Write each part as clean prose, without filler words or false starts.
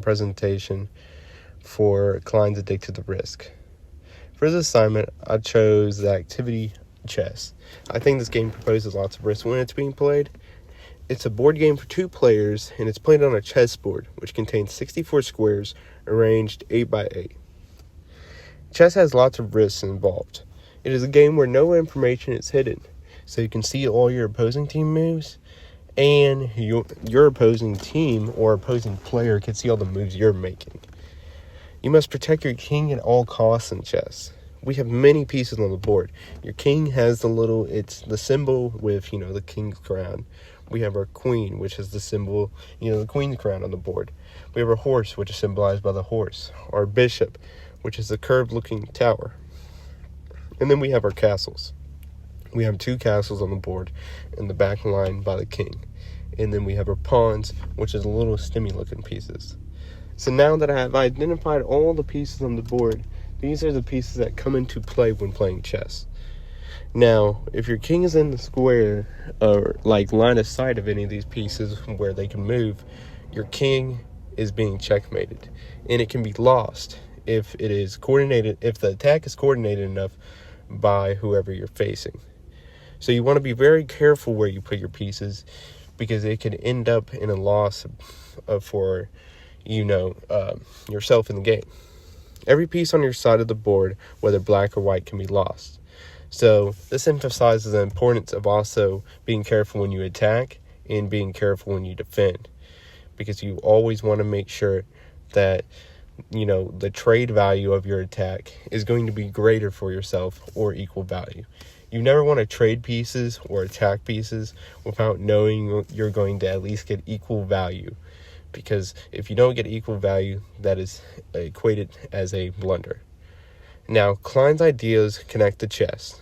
presentation for Klein's Addicted to Risk. For this assignment, I chose the activity chess. I think this game proposes lots of risk when it's being played. It's a board game for 2 players, and it's played on a chessboard, which contains 64 squares arranged 8 by 8. Chess has lots of risks involved. It is a game where no information is hidden, so you can see all your opposing team moves, and your opposing team or opposing player can see all the moves you're making. You must protect your king at all costs in chess. We have many pieces on the board. Your king has it's the symbol with, the king's crown. We have our queen, which is the symbol, the queen's crown on the board. We have our horse, which is symbolized by the horse. Our bishop, which is the curved-looking tower. And then we have our castles. We have 2 castles on the board in the back line by the king. And then we have our pawns, which is little stimmy-looking pieces. So now that I have identified all the pieces on the board, these are the pieces that come into play when playing chess. Now, if your king is in the square, or line of sight of any of these pieces where they can move, your king is being checkmated. And it can be lost if the attack is coordinated enough by whoever you're facing. So you want to be very careful where you put your pieces, because it could end up in a loss for yourself in the game. Every piece on your side of the board, whether black or white, can be lost. So this emphasizes the importance of also being careful when you attack and being careful when you defend, because you always want to make sure that the trade value of your attack is going to be greater for yourself or equal value. You never want to trade pieces or attack pieces without knowing you're going to at least get equal value, because if you don't get equal value, that is equated as a blunder. Now, Klein's ideas connect to chess,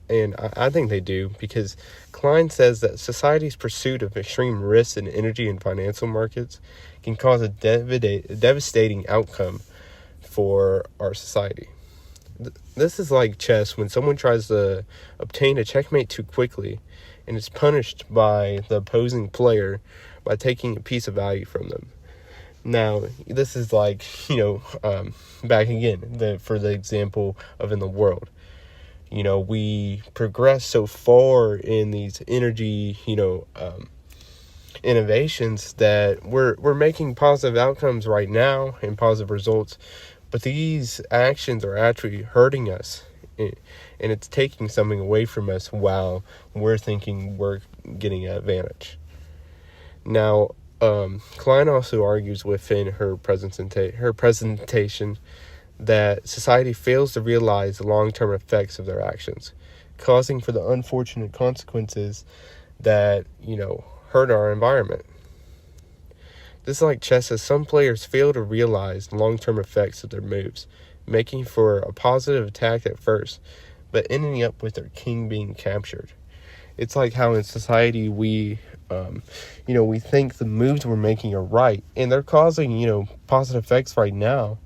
and I think they do, because Klein says that society's pursuit of extreme risks in energy and financial markets can cause a devastating outcome for our society. This is like chess when someone tries to obtain a checkmate too quickly and is punished by the opposing player by taking a piece of value from them. Now, this is like, back again, for the example of in the world. We progress so far in these energy, innovations that we're making positive outcomes right now and positive results, but these actions are actually hurting us, and it's taking something away from us while we're thinking we're getting an advantage. Now, Klein also argues within her presentation that society fails to realize the long-term effects of their actions, causing for the unfortunate consequences that, hurt our environment. This is like chess, as some players fail to realize the long-term effects of their moves, making for a positive attack at first, but ending up with their king being captured. It's like how in society we think the moves we're making are right, and they're causing, positive effects right now,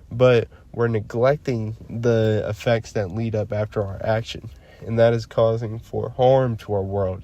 but we're neglecting the effects that lead up after our action, and that is causing for harm to our world